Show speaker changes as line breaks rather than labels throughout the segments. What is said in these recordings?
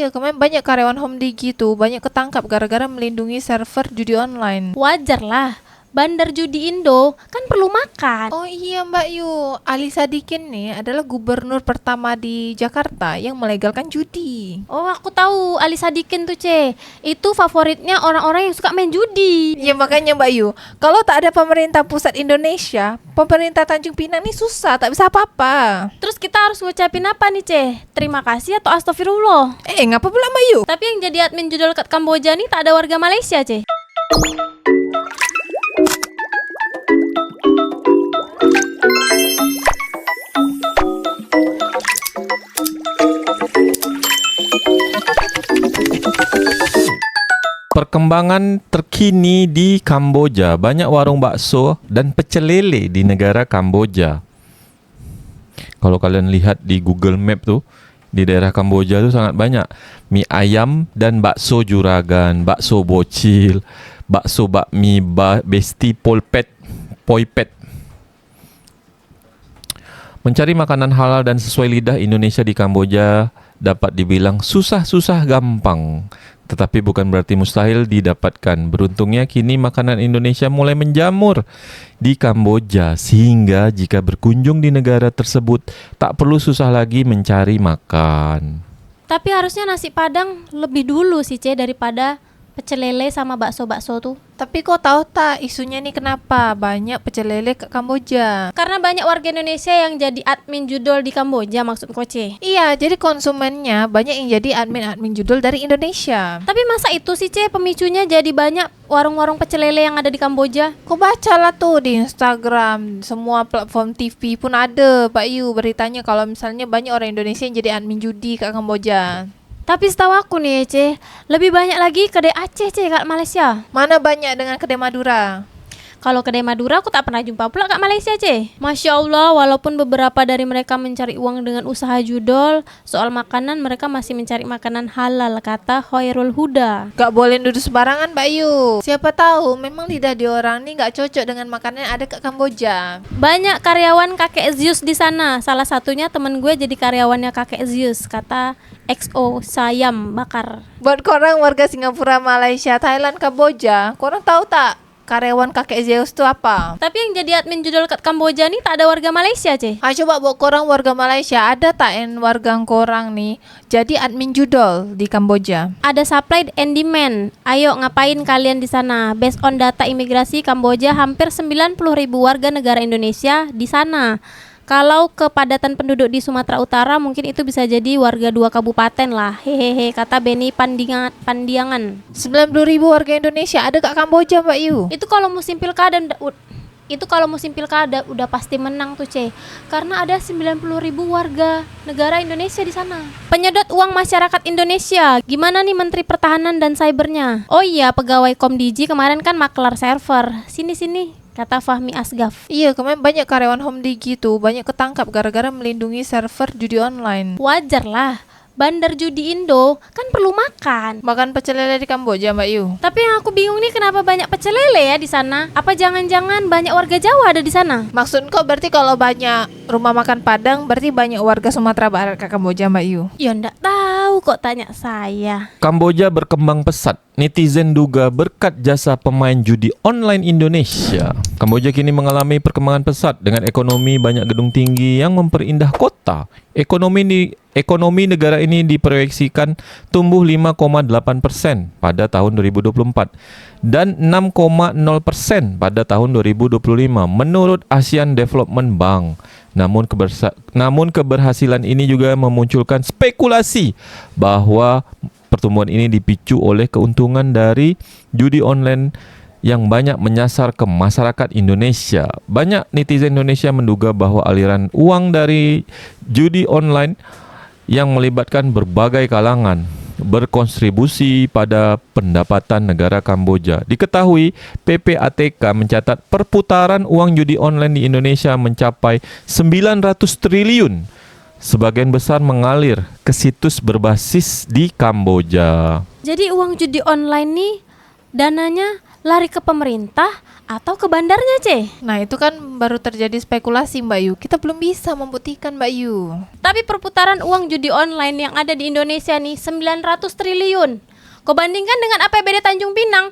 Iya, kemarin banyak karyawan Home Digi tuh banyak ketangkap gara-gara melindungi server judi online.
Wajar lah, bandar judi Indo kan perlu makan.
Oh iya Mbak Yu, Ali Sadikin nih adalah gubernur pertama di Jakarta yang melegalkan judi.
Oh, aku tahu Ali Sadikin tuh, itu favoritnya orang-orang yang suka main judi.
Ya makanya Mbak Yu, kalau tak ada pemerintah pusat Indonesia, pemerintah Tanjung Pinang nih susah, tak bisa apa-apa.
Terus kita harus ngucapin apa nih, terima kasih atau astagfirullah?
Ngapa pula Mbak Yu?
Tapi yang jadi admin judul kat Kamboja nih tak ada warga Malaysia,
Perkembangan terkini di Kamboja, banyak warung bakso dan pecel lele di negara Kamboja. Kalau kalian lihat di Google Map tuh, di daerah Kamboja tuh sangat banyak mie ayam dan bakso juragan, bakso bocil, bakso bakmi, besti polpet, poipet. Mencari makanan halal dan sesuai lidah Indonesia di Kamboja dapat dibilang susah-susah gampang, tetapi bukan berarti mustahil didapatkan. Beruntungnya kini makanan Indonesia mulai menjamur di Kamboja, sehingga jika berkunjung di negara tersebut tak perlu susah lagi mencari makan.
Tapi harusnya nasi Padang lebih dulu sih, daripada pecel lele sama bakso-bakso tuh.
Tapi kok tahu tak isunya nih kenapa banyak pecel lele ke Kamboja?
Karena banyak warga Indonesia yang jadi admin judul di Kamboja, maksud Koce.
Iya, jadi konsumennya banyak yang jadi admin judul dari Indonesia.
Tapi masa itu sih, pemicunya jadi banyak warung-warung pecel lele yang ada di Kamboja?
Kau bacalah tuh di Instagram, semua platform TV pun ada Pak Yu beritanya kalau misalnya banyak orang Indonesia yang jadi admin judi ke Kamboja.
Tapi setahu aku nih, lebih banyak lagi kedai Aceh, kat Malaysia.
Mana banyak dengan kedai Madura?
Kalau kedai Madura aku tak pernah jumpa pula kat Malaysia, Masya Allah, walaupun beberapa dari mereka mencari uang dengan usaha judol, soal makanan mereka masih mencari makanan halal, kata Khairul Huda.
Gak boleh duduk sembarangan Mbak Yu. Siapa tahu memang lidah diorang nih gak cocok dengan makanan yang ada ke Kamboja.
Banyak karyawan kakek Zeus di sana. Salah satunya temen gue jadi karyawannya kakek Zeus, kata XO Sayam Bakar.
Buat korang warga Singapura, Malaysia, Thailand, Kamboja, korang tahu tak karyawan kakek Zeus itu apa?
Tapi yang jadi admin judul kat Kamboja nih tak ada warga Malaysia,
Coba buat korang warga Malaysia, ada tak yang warga korang nih jadi admin judul di Kamboja?
Ada supply and demand. Ayo ngapain kalian di sana? Based on data imigrasi Kamboja, hampir 90.000 warga negara Indonesia di sana. Kalau kepadatan penduduk di Sumatera Utara mungkin itu bisa jadi warga 2 kabupaten lah. Hehehe, kata Benny Pandiangan.
90.000 warga Indonesia ada kat Kamboja Mbak Yu.
Itu kalau musim pilkada udah pasti menang tuh, karena ada 90.000 warga negara Indonesia di sana. Penyedot uang masyarakat Indonesia. Gimana nih Menteri Pertahanan dan Cybernya? Oh iya, pegawai Komdigi kemarin kan maklar server. Sini, kata Fahmi Asgaf.
Iya, kemarin banyak karyawan Home Digi tuh banyak ketangkap gara-gara melindungi server judi online.
Wajar lah, bandar judi Indo kan perlu makan.
Makan pecel lele di Kamboja Mbak Yu.
Tapi yang aku bingung nih, kenapa banyak pecel lele ya di sana? Apa jangan-jangan banyak warga Jawa ada di sana?
Maksud kau berarti kalau banyak rumah makan Padang berarti banyak warga Sumatera Barat ke Kamboja Mbak Yu?
Ya ndak tahu kok, tanya saya.
Kamboja berkembang pesat. Netizen duga berkat jasa pemain judi online Indonesia. Kamboja kini mengalami perkembangan pesat dengan ekonomi banyak gedung tinggi yang memperindah kota. Ekonomi negara ini diproyeksikan tumbuh 5,8% pada tahun 2024 dan 6,0% pada tahun 2025 menurut Asian Development Bank. Namun keberhasilan ini juga memunculkan spekulasi bahwa pertumbuhan ini dipicu oleh keuntungan dari judi online yang banyak menyasar ke masyarakat Indonesia. Banyak netizen Indonesia menduga bahwa aliran uang dari judi online yang melibatkan berbagai kalangan berkontribusi pada pendapatan negara Kamboja. Diketahui PPATK mencatat perputaran uang judi online di Indonesia mencapai 900 triliun. Sebagian besar mengalir ke situs berbasis di Kamboja.
Jadi uang judi online nih dananya lari ke pemerintah atau ke bandarnya, Ce.
Nah itu kan baru terjadi spekulasi Mbak Yu. Kita belum bisa membuktikan Mbak Yu.
Tapi perputaran uang judi online yang ada di Indonesia nih 900 triliun. Kau bandingkan dengan APBD Tanjung Pinang,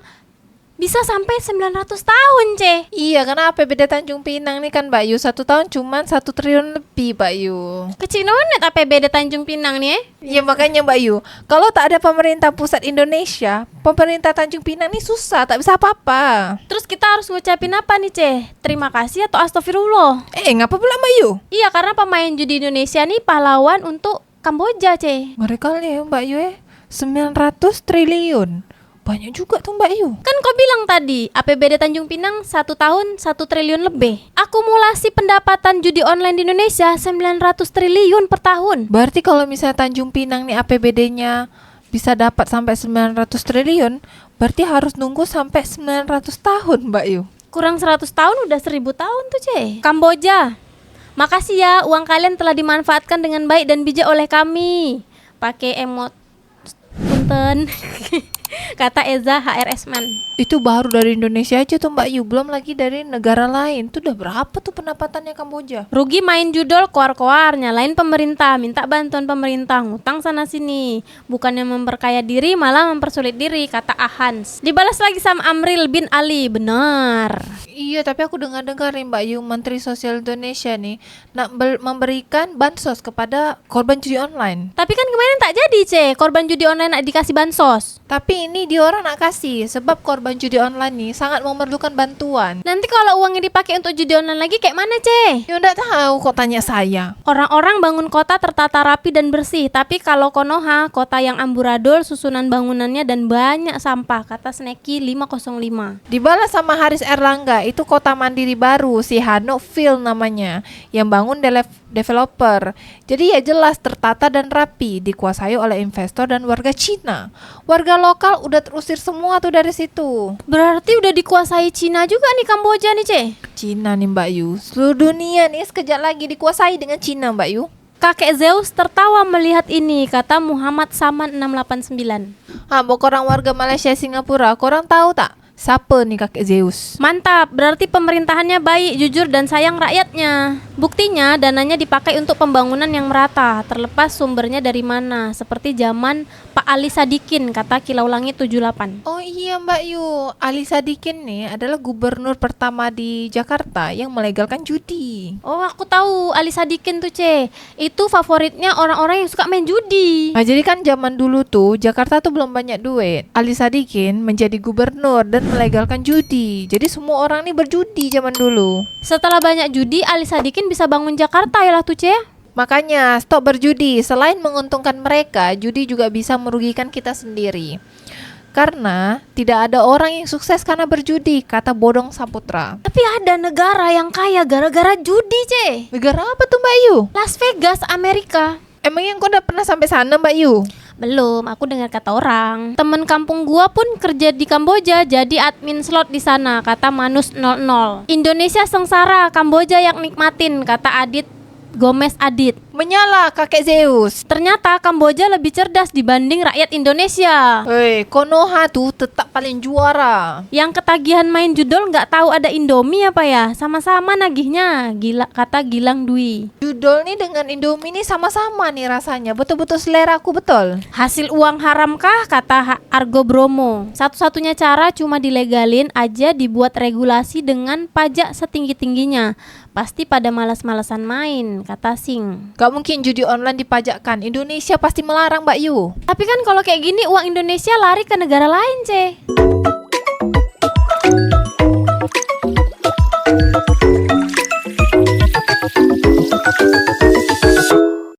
bisa sampai 900 tahun, Ce.
Iya karena APBD Tanjung Pinang nih kan Mbak Yu 1 tahun cuman 1 triliun lebih Mbak Yu.
Kecil banget APBD Tanjung Pinang nih.
Iya makanya Mbak Yu, kalau tak ada pemerintah pusat Indonesia, pemerintah Tanjung Pinang nih susah, tak bisa apa-apa.
Terus kita harus ngucapin apa nih, Ce? Terima kasih atau astagfirullah?
Ngapa pula Mbak Yu?
Iya, karena pemain judi Indonesia nih pahlawan untuk Kamboja, Ce.
Mereka nih Mbak Yu 900 triliun. Banyak juga tuh Mbak Yu.
Kan kau bilang tadi APBD Tanjung Pinang 1 tahun 1 triliun lebih. Akumulasi pendapatan judi online di Indonesia 900 triliun per tahun.
Berarti kalau misalnya Tanjung Pinang nih APBD-nya bisa dapat sampai 900 triliun, berarti harus nunggu sampai 900 tahun Mbak Yu.
Kurang 100 tahun udah 1000 tahun tuh, Ce. Kamboja, makasih ya, uang kalian telah dimanfaatkan dengan baik dan bijak oleh kami. Pakai emot punten. Kata Eza HRS Man.
Itu baru dari Indonesia aja tuh Mbak Yu, belum lagi dari negara lain. Itu udah berapa tuh pendapatannya Kamboja?
Rugi main judol koar-koar, nyalain pemerintah, minta bantuan pemerintah, ngutang sana sini. Bukannya memperkaya diri, malah mempersulit diri, kata Ahans. Dibalas lagi sama Amril bin Ali, benar.
Iya, tapi aku dengar-dengar nih Mbak Yu, Menteri Sosial Indonesia nih nak memberikan bansos kepada korban judi online.
Tapi kan kemarin tak jadi, Ce. Korban judi online nak dikasih bansos.
Tapi ini dia orang nak kasih sebab korban judi online nih sangat memerlukan bantuan.
Nanti kalau uangnya dipakai untuk judi online lagi kayak mana, Ce?
Ya udah tahu kok tanya saya.
Orang-orang bangun kota tertata rapi dan bersih, tapi kalau Konoha, kota yang amburadul, susunan bangunannya dan banyak sampah, kata Sneki 505.
Dibalas sama Haris Erlangga, itu kota mandiri baru si Hanoville namanya, yang bangun developer. Jadi ya jelas tertata dan rapi, dikuasai oleh investor dan warga Cina. Warga lokal udah terusir semua tuh dari situ.
Berarti udah dikuasai Cina juga nih Kamboja nih, Ce.
Cina nih Mbak Yu, seluruh dunia nih sekejap lagi dikuasai dengan Cina Mbak Yu.
Kakek Zeus tertawa melihat ini, kata Muhammad Saman 689.
Korang warga Malaysia Singapura, korang tahu tak siapa nih kakek Zeus?
Mantap, berarti pemerintahannya baik, jujur dan sayang rakyatnya. Buktinya dananya dipakai untuk pembangunan yang merata, terlepas sumbernya dari mana, seperti zaman Pak Ali Sadikin, kata Kilau Langit 78.
Oh iya Mbak Yu, Ali Sadikin nih adalah gubernur pertama di Jakarta yang melegalkan judi.
Oh, aku tahu Ali Sadikin tuh, Ce. Itu favoritnya orang-orang yang suka main judi.
Nah jadi kan zaman dulu tuh Jakarta tuh belum banyak duit. Ali Sadikin menjadi gubernur dan melegalkan judi. Jadi semua orang nih berjudi zaman dulu.
Setelah banyak judi, Ali Sadikin bisa bangun Jakarta ya lah tuh, Ce.
Makanya stop berjudi. Selain menguntungkan mereka, judi juga bisa merugikan kita sendiri. Karena tidak ada orang yang sukses karena berjudi, kata Bodong Saputra.
Tapi ada negara yang kaya gara-gara judi, Ce.
Negara apa tuh Mbak Yu?
Las Vegas, Amerika.
Emangnya kau udah pernah sampai sana Mbak Yu?
Belum, aku dengar kata orang. Temen kampung gua pun kerja di Kamboja, jadi admin slot di sana, kata Manus 00. Indonesia sengsara, Kamboja yang nikmatin, kata Adit Gomez Adit.
Menyala kakek Zeus.
Ternyata Kamboja lebih cerdas dibanding rakyat Indonesia.
Konoha tuh tetap paling juara.
Yang ketagihan main judol nggak tahu ada Indomie apa ya? Sama-sama nagihnya, gila, kata Gilang Dwi.
Judol nih dengan Indomie nih sama-sama nih rasanya. Betul-betul selera aku betul.
Hasil uang haramkah, kata Argo Bromo. Satu-satunya cara cuma dilegalin aja, dibuat regulasi dengan pajak setinggi-tingginya. Pasti pada malas-malasan main, kata Sing.
Gak mungkin judi online dipajakkan. Indonesia pasti melarang Mbak Yu.
Tapi kan kalau kayak gini uang Indonesia lari ke negara lain, Ce.